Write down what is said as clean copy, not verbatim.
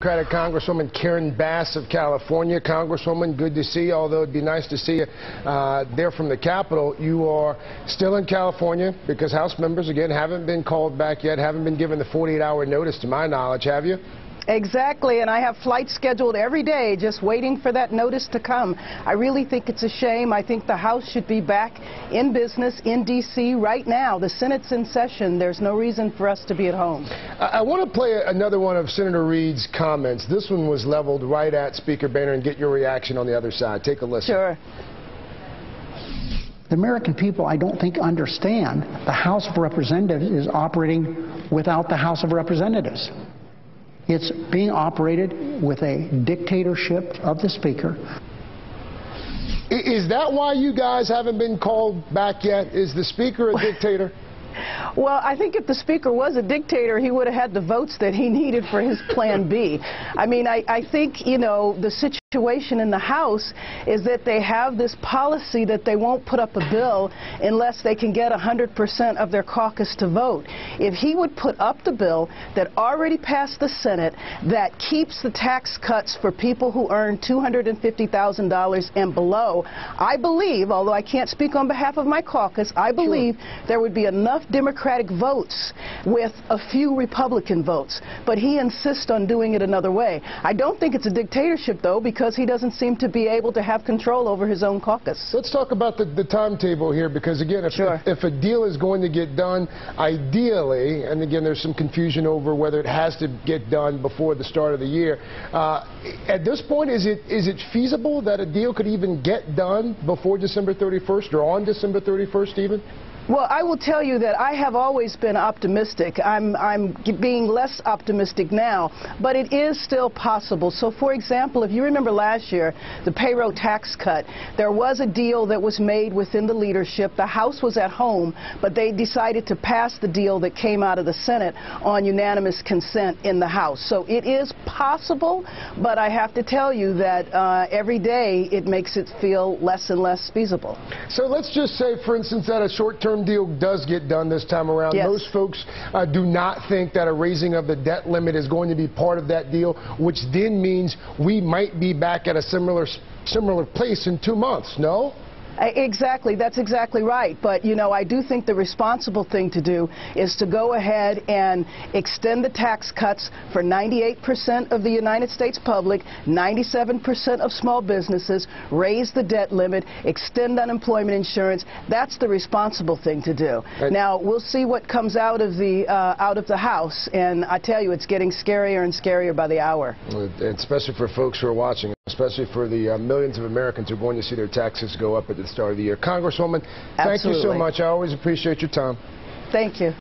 Democratic Congresswoman Karen Bass of California. Congresswoman, good to see you, although it'd be nice to see you there from the Capitol. You are still in California because House members, again, haven't been called back yet, haven't been given the 48-hour notice, to my knowledge, have you? Exactly, and I have flights scheduled every day just waiting for that notice to come. I really think it's a shame. I think the House should be back in business in D.C. right now. The Senate's in session. There's no reason for us to be at home. I want to play another one of Senator Reid's comments. This one was leveled right at Speaker Boehner, and get your reaction on the other side. Take a listen. Sure. The American people, I don't think, understand the House of Representatives is operating without the House of Representatives. It's being operated with a dictatorship of the Speaker. Is that why you guys haven't been called back yet? Is the Speaker a dictator? Well, I think if the Speaker was a dictator, he would have had the votes that he needed for his Plan B. I mean, I think, you know, the situation in the House is that they have this policy that they won't put up a bill unless they can get 100% of their caucus to vote. If he would put up the bill that already passed the Senate that keeps the tax cuts for people who earn $250,000 and below, I believe, although I can't speak on behalf of my caucus, I believe there would be enough Democratic votes with a few Republican votes. But he insists on doing it another way. I don't think it's a dictatorship, though, because he doesn't seem to be able to have control over his own caucus. Let's talk about the timetable here, because, again, if a deal is going to get done, ideally, and again, there's some confusion over whether it has to get done before the start of the year. At this point, is it feasible that a deal could even get done before December 31st or on December 31st even? Well, I will tell you that I have always been optimistic. I'm being less optimistic now, but it is still possible. So, for example, if you remember last year, the payroll tax cut, there was a deal that was made within the leadership. The House was at home, but they decided to pass the deal that came out of the Senate on unanimous consent in the House. So it is possible, but I have to tell you that every day it makes it feel less and less feasible. So let's just say, for instance, that a short-term deal does get done this time around. Yes. Most folks do not think that a raising of the debt limit is going to be part of that deal, which then means we might be back at a similar place in 2 months, no? Exactly. That's exactly right. But, you know, I do think the responsible thing to do is to go ahead and extend the tax cuts for 98% of the United States public, 97% of small businesses, raise the debt limit, extend unemployment insurance. That's the responsible thing to do. Now, we'll see what comes out of the House, and I tell you, it's getting scarier and scarier by the hour. Especially for folks who are watching, especially for the millions of Americans who are going to see their taxes go up at the start of the year. Congresswoman, thank you so much. I always appreciate your time. Thank you.